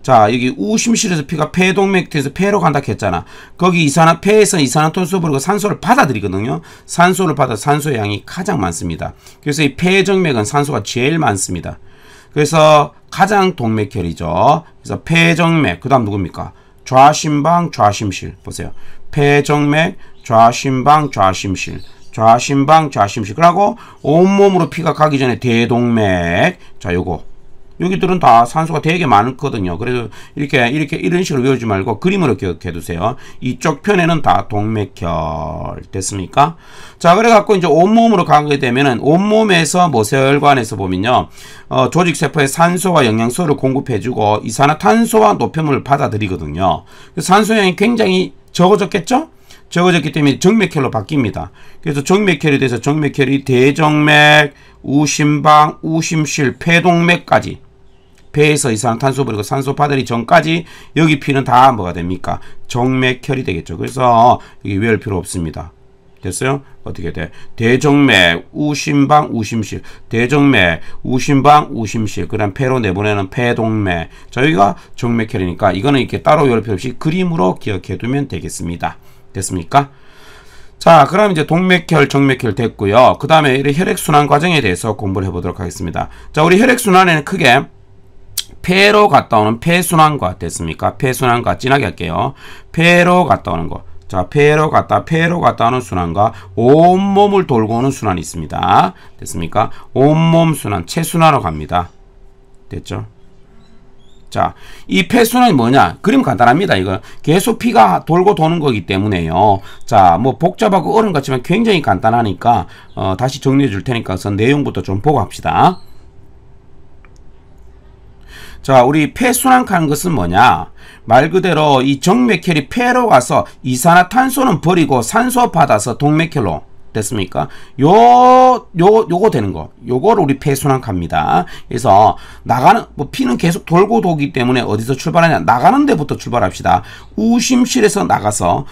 자 여기 우심실에서 피가 폐동맥에서 폐로 간다 했잖아. 거기 폐에서 이산화탄소 버리고 산소를 받아들이거든요. 산소를 받아 산소의 양이 가장 많습니다. 그래서 이 폐정맥은 산소가 제일 많습니다. 그래서 가장 동맥혈이죠. 그래서 폐정맥 그 다음 누굽니까? 좌심방 좌심실 보세요. 폐정맥 좌심방 좌심실 좌심방 좌심실 그러고 온몸으로 피가 가기 전에 대동맥 자 요거 여기들은 다 산소가 되게 많거든요. 그래서 이런 식으로 외우지 말고 그림으로 기억해 두세요. 이쪽 편에는 다 동맥혈 됐습니까? 자, 그래 갖고 이제 온몸으로 가게 되면은 온몸에서 모세혈관에서 보면요. 조직세포에 산소와 영양소를 공급해주고 이산화탄소와 노폐물을 받아들이거든요. 산소량이 굉장히 적어졌겠죠? 적어졌기 때문에 정맥혈로 바뀝니다. 그래서 정맥혈이 돼서 정맥혈이 대정맥, 우심방, 우심실, 폐동맥까지 폐에서 이산화탄소 버리고 산소 받아들이기 전까지 여기 피는 다 뭐가 됩니까? 정맥혈이 되겠죠. 그래서 여기 외울 필요 없습니다. 됐어요? 어떻게 돼? 대정맥, 우심방, 우심실, 대정맥, 우심방, 우심실, 그 다음 폐로 내보내는 폐동맥. 자, 여기가 정맥혈이니까 이거는 이렇게 따로 외울 필요 없이 그림으로 기억해 두면 되겠습니다. 됐습니까? 자, 그럼 이제 동맥혈, 정맥혈 됐고요. 그 다음에 혈액순환 과정에 대해서 공부를 해보도록 하겠습니다. 자, 우리 혈액순환에는 크게 폐로 갔다 오는 폐순환과 됐습니까? 폐순환과 진하게 할게요. 폐로 갔다 오는 거. 자, 폐로 갔다 오는 순환과 온몸을 돌고 오는 순환이 있습니다. 됐습니까? 온몸 순환, 체순환으로 갑니다. 됐죠? 자, 이 폐순환이 뭐냐? 그림 간단합니다. 이거 계속 피가 돌고 도는 거기 때문에요. 자, 뭐 복잡하고 어려운 것 같지만 굉장히 간단하니까 다시 정리해 줄 테니까 우선 내용부터 좀 보고 합시다. 자, 우리 폐순환 하는 것은 뭐냐? 말 그대로 이 정맥혈이 폐로 가서 이산화탄소는 버리고 산소 받아서 동맥혈로 됐습니까? 요거 되는 거. 요거를 우리 폐순환 합니다. 그래서 피는 계속 돌고 도기 때문에 어디서 출발하냐? 나가는 데부터 출발합시다. 우심실에서 나가서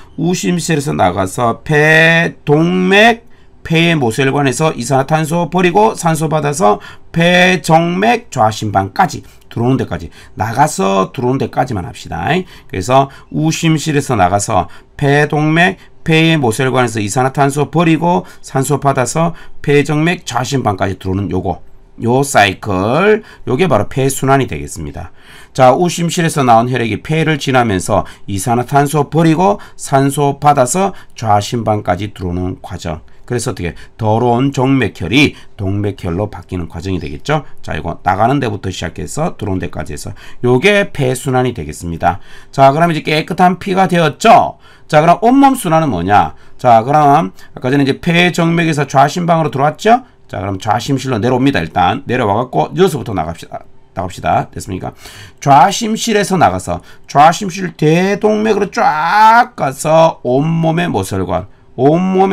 폐동맥, 폐의 모세혈관에서 이산화탄소 버리고 산소 받아서 폐정맥 좌심방까지 들어오는 데까지 나가서 들어오는 데까지만 합시다. 그래서 우심실에서 나가서 폐동맥, 폐의 모세혈관에서 이산화탄소 버리고 산소 받아서 폐정맥 좌심방까지 들어오는 요 사이클, 요게 바로 폐순환이 되겠습니다. 자, 우심실에서 나온 혈액이 폐를 지나면서 이산화탄소 버리고 산소 받아서 좌심방까지 들어오는 과정. 그래서 어떻게 더러운 정맥혈이 동맥혈로 바뀌는 과정이 되겠죠. 자, 이거 나가는 데부터 시작해서 들어온 데까지 해서 요게 폐순환이 되겠습니다. 자, 그럼 이제 깨끗한 피가 되었죠. 자, 그럼 온몸 순환은 뭐냐? 자, 그럼 아까 전에 이제 폐정맥에서 좌심방으로 들어왔죠. 자, 그럼 좌심실로 내려옵니다. 일단 내려와갖고 여기서부터 나갑시다. 됐습니까? 좌심실에서 나가서 좌심실 대동맥으로 쫙 가서 온몸의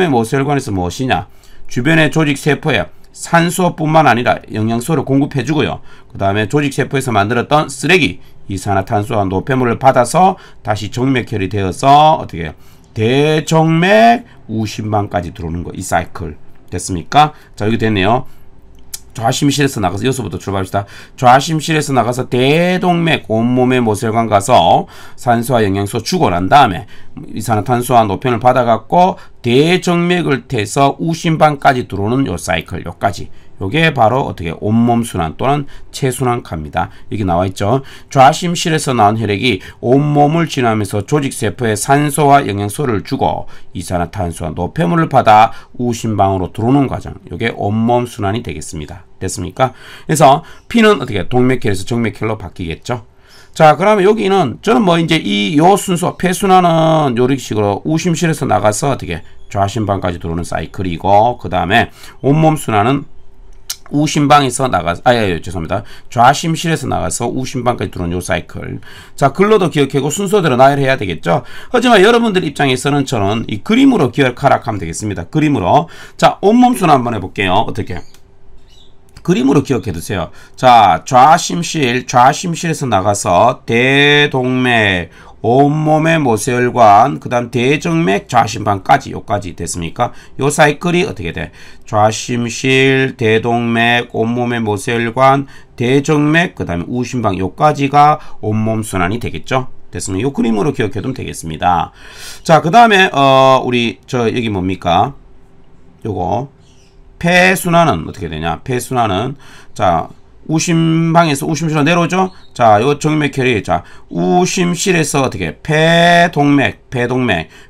모세혈관에서 무엇이냐? 주변의 조직세포에 산소뿐만 아니라 영양소를 공급해주고요. 그 다음에 조직세포에서 만들었던 쓰레기, 이산화탄소와 노폐물을 받아서 다시 정맥혈이 되어서 어떻게 대정맥, 우심방까지 들어오는 거. 이 사이클. 됐습니까? 자, 여기 됐네요. 좌심실에서 나가서 여기서부터 출발합시다. 좌심실에서 나가서 대동맥 온몸의 모세혈관 가서 산소와 영양소 주고 난 다음에 이산화탄소와 노폐물을 받아갖고 대정맥을 태서 우심방까지 들어오는 요 사이클 요까지. 요게 바로 어떻게 온몸 순환 또는 체순환입니다. 여기 나와 있죠. 좌심실에서 나온 혈액이 온몸을 지나면서 조직세포에 산소와 영양소를 주고 이산화탄소와 노폐물을 받아 우심방으로 들어오는 과정. 요게 온몸 순환이 되겠습니다. 됐습니까? 그래서 피는 어떻게 동맥혈에서 정맥혈로 바뀌겠죠. 자, 그러면 여기는 저는 뭐 이제 요 순서 폐순환은 요런 식으로 우심실에서 나가서 어떻게 좌심방까지 들어오는 사이클이고, 그 다음에 온몸 순환은 우심방에서 나가서 죄송합니다. 좌심실에서 나가서 우심방까지 들어오는 요 사이클. 자, 글로도 기억하고 순서대로 나열해야 되겠죠. 하지만 여러분들 입장에서는 저는 이 그림으로 기억하라고 하면 되겠습니다. 그림으로. 자, 온몸 순환 한번 해볼게요. 어떻게? 그림으로 기억해 두세요. 자, 좌심실에서 나가서 대동맥, 온몸의 모세혈관, 그 다음 대정맥, 좌심방까지, 요까지 됐습니까? 요 사이클이 어떻게 돼? 좌심실, 대동맥, 온몸의 모세혈관, 대정맥, 그 다음에 우심방, 요까지가 온몸 순환이 되겠죠? 됐습니다. 요 그림으로 기억해 두면 되겠습니다. 자, 그 다음에, 여기 뭡니까? 요거. 폐순환은 어떻게 되냐? 폐순환은, 자, 우심방에서 우심실로 내려오죠? 자, 요 정맥혈이, 자, 우심실에서 어떻게,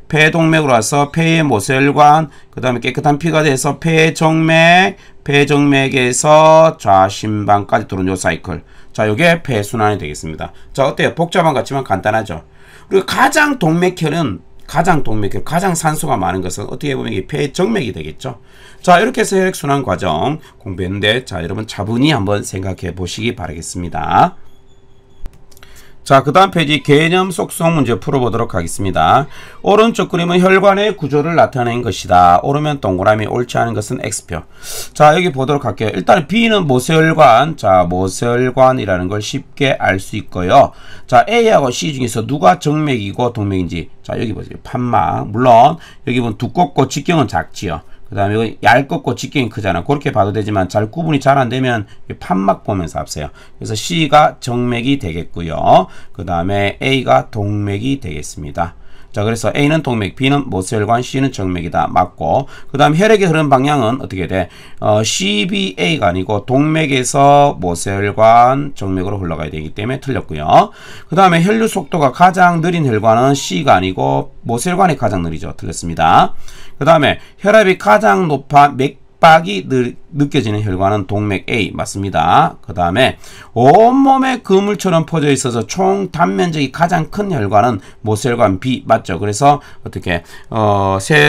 폐동맥으로 와서 폐의 모세혈관, 그 다음에 깨끗한 피가 돼서 폐정맥에서 좌심방까지 들어온 요 사이클. 자, 요게 폐순환이 되겠습니다. 자, 어때요? 복잡한 것 같지만 간단하죠? 그리고 가장 산소가 많은 것은 어떻게 보면 이게 폐정맥이 되겠죠. 자, 이렇게 해서 혈액순환 과정 공부했는데, 자, 여러분 차분히 한번 생각해 보시기 바라겠습니다. 자, 그 다음 페이지 개념 속성 문제 풀어보도록 하겠습니다. 오른쪽 그림은 혈관의 구조를 나타낸 것이다. 오르면 동그라미, 옳지 않은 것은 X표. 자, 여기 보도록 할게요. 일단 B는 모세혈관. 자, 모세혈관이라는 걸 쉽게 알 수 있고요. 자, A하고 C 중에서 누가 정맥이고 동맥인지. 자, 여기 보세요. 판막. 물론 여기 보면 두껍고 직경은 작지요. 그 다음에 이거 얇고 직경이 크잖아. 그렇게 봐도 되지만 잘 구분이 잘 안 되면 판막 보면서 합세요. 그래서 C가 정맥이 되겠고요. 그 다음에 A가 동맥이 되겠습니다. 자, 그래서 A는 동맥, B는 모세혈관, C는 정맥이다. 맞고, 그 다음 혈액의 흐르는 방향은 어떻게 돼? CBA가 아니고 동맥에서 모세혈관, 정맥으로 흘러가야 되기 때문에 틀렸고요. 그 다음에 혈류 속도가 가장 느린 혈관은 C가 아니고 모세혈관이 가장 느리죠. 틀렸습니다. 그 다음에 혈압이 가장 높아 맥박이 느껴지는 혈관은 동맥 A 맞습니다. 그 다음에 온몸에 그물처럼 퍼져 있어서 총 단면적이 가장 큰 혈관은 모세혈관 B 맞죠. 그래서 어떻게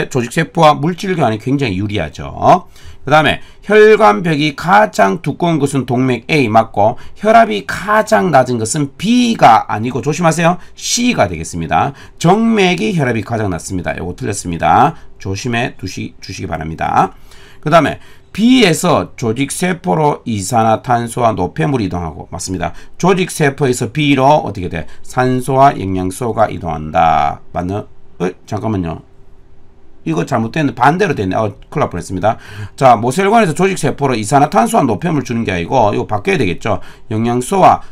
조직세포와 물질교환이 굉장히 유리하죠. 그 다음에 혈관벽이 가장 두꺼운 것은 동맥 A 맞고, 혈압이 가장 낮은 것은 B가 아니고 조심하세요. C가 되겠습니다. 정맥이 혈압이 가장 낮습니다. 요거 틀렸습니다. 조심해 주시기 바랍니다. 그 다음에 B에서 조직세포로 이산화탄소와 노폐물이 이동하고, 맞습니다. 조직세포에서 B로 어떻게 돼? 산소와 영양소가 이동한다. 맞나? 잠깐만요. 이거 잘못됐는데 반대로 됐네. 큰일 날 뻔했습니다. 자, 모세혈관에서 조직세포로 이산화탄소와 노폐물 주는 게 아니고 이거 바뀌어야 되겠죠.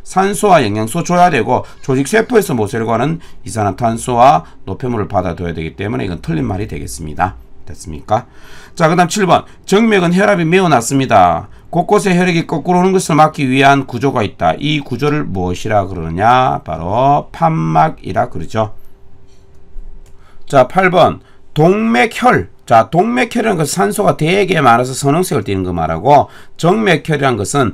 산소와 영양소 줘야 되고, 조직세포에서 모세혈관은 이산화탄소와 노폐물을 받아둬야 되기 때문에 이건 틀린 말이 되겠습니다. 됐습니까? 자, 그 다음 7번. 정맥은 혈압이 매우 낮습니다. 곳곳에 혈액이 거꾸로 오는 것을 막기 위한 구조가 있다. 이 구조를 무엇이라 그러느냐? 바로 판막이라 그러죠. 자, 8번. 동맥혈. 자, 동맥혈이라는 것은 산소가 되게 많아서 선홍색을 띠는 거 말하고, 정맥혈이라는 것은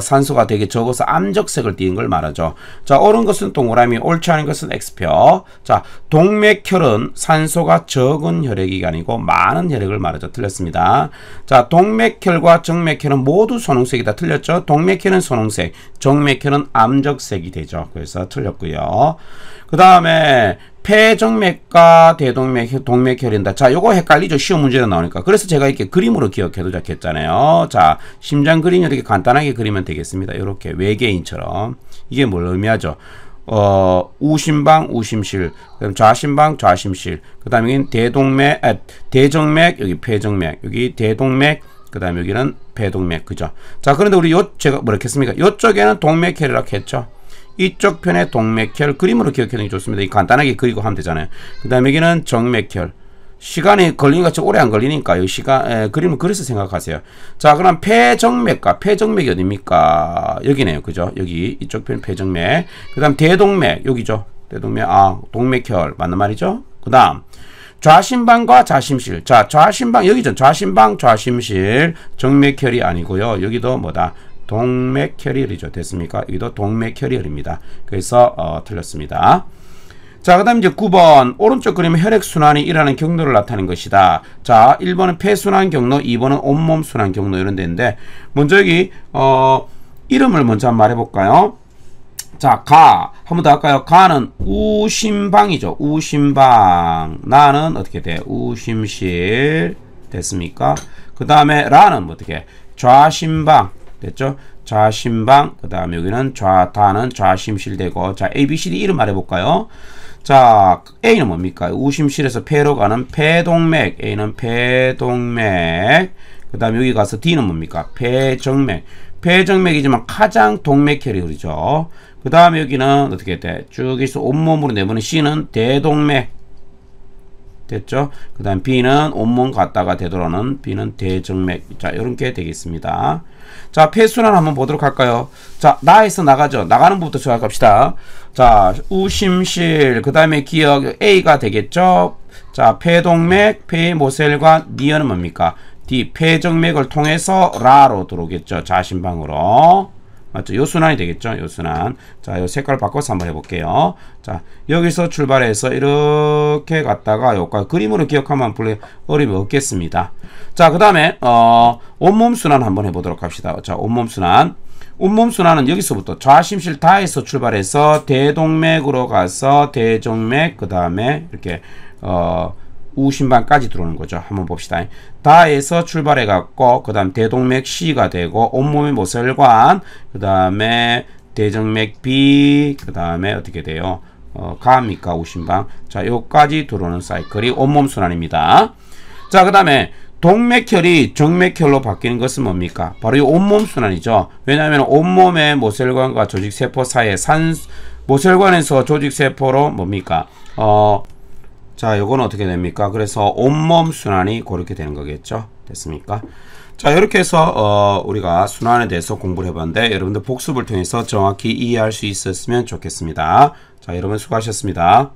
산소가 되게 적어서 암적색을 띠는 걸 말하죠. 자, 옳은 것은 동그라미, 옳지 않은 것은 X표. 자, 동맥혈은 산소가 적은 혈액이 아니고 많은 혈액을 말하죠. 틀렸습니다. 자, 동맥혈과 정맥혈은 모두 선홍색이다. 틀렸죠? 동맥혈은 선홍색, 정맥혈은 암적색이 되죠. 그래서 틀렸고요. 그 다음에 폐정맥과 대동맥, 동맥혈인다. 자, 요거 헷갈리죠? 시험 문제로 나오니까. 그래서 제가 이렇게 그림으로 기억해두자 했잖아요. 자, 심장 그림 이렇게 간단하게 그리면 되겠습니다. 이렇게 외계인처럼. 이게 뭘 의미하죠? 우심방, 우심실, 그다음 좌심방, 좌심실, 그 다음에 여기는 대정맥, 여기 폐정맥, 여기 대동맥, 그 다음에 여기는 폐동맥, 그죠? 자, 그런데 우리 제가 뭐라 했습니까? 요쪽에는 동맥혈이라고 했죠? 이쪽 편에 동맥혈, 그림으로 기억하는 게 좋습니다. 간단하게 그리고 하면 되잖아요. 그 다음에 여기는 정맥혈. 시간이 걸리는 것 같이 오래 안 걸리니까 이 그림을 그래서 생각하세요. 자, 그럼 폐정맥이 어딥니까? 여기네요. 그죠? 여기 이쪽 편 폐정맥. 그 다음 대동맥, 여기죠. 대동맥, 동맥혈 맞는 말이죠? 그 다음 좌심방과 좌심실. 자, 좌심방 여기죠. 좌심방, 좌심실. 정맥혈이 아니고요. 여기도 뭐다? 동맥혈이죠. 됐습니까? 여기도 동맥혈이입니다. 그래서 틀렸습니다. 자, 그 다음 이제 9번. 오른쪽 그림은 혈액순환이 일어나는 경로를 나타낸 것이다. 자, 1번은 폐순환 경로, 2번은 온몸 순환 경로 이런 데인데, 먼저 여기 이름을 먼저 한번 말해볼까요? 자, 한 번 더 할까요? 가는 우심방이죠. 우심방. 나는 어떻게 돼? 우심실. 됐습니까? 그 다음에 라는 어떻게? 좌심방 됐죠? 좌심방 그 다음에 여기는 다는 좌심실되고 자 ABCD 이름 말해볼까요? 자 A는 뭡니까? 우심실에서 폐로 가는 폐동맥 A는 폐동맥 그 다음에 여기 가서 D는 뭡니까? 폐정맥 폐정맥이지만 가장 동맥혈이 흐르죠. 그 다음에 여기는 어떻게 돼? 쭉 해서 온몸으로 내보는 C는 대동맥 됐죠? 그 다음 B는 온몸 갔다가 되돌아오는 B는 대정맥 자 이렇게 되겠습니다. 자 폐순환 한번 보도록 할까요? 자 나에서 나가죠. 나가는 부부터 시작합시다. 자 우심실 그 다음에 기억 A가 되겠죠. 자 폐동맥 폐모셀관 니어는 뭡니까? D 폐정맥을 통해서 라로 들어오겠죠. 좌심방으로 맞죠? 요 순환이 되겠죠. 요 순환. 자, 요 색깔 바꿔서 한번 해볼게요. 자, 여기서 출발해서 이렇게 갔다가 요까 그림으로 기억하면 별로 어려움이 없겠습니다. 자, 그 다음에 온몸 순환 한번 해보도록 합시다. 자, 온몸 순환. 온몸 순환은 여기서부터 좌심실 다에서 출발해서 대동맥으로 가서 대정맥 그 다음에 이렇게 우심방까지 들어오는 거죠. 한번 봅시다. 다에서 출발해 갖고 그 다음 대동맥 C가 되고 온몸의 모셀관 그 다음에 대정맥 B 그 다음에 어떻게 돼요? 가입니까? 우심방. 자 요까지 들어오는 사이클이 온몸 순환입니다. 자 그 다음에 동맥혈이 정맥혈로 바뀌는 것은 뭡니까? 바로 이 온몸 순환이죠. 왜냐하면 온몸의 모셀관과 조직세포 사이에 모셀관에서 조직세포로 뭡니까? 자, 요건 어떻게 됩니까? 그래서 온몸 순환이 그렇게 되는 거겠죠? 됐습니까? 자, 이렇게 해서 우리가 순환에 대해서 공부를 해봤는데 여러분들 복습을 통해서 정확히 이해할 수 있었으면 좋겠습니다. 자, 여러분 수고하셨습니다.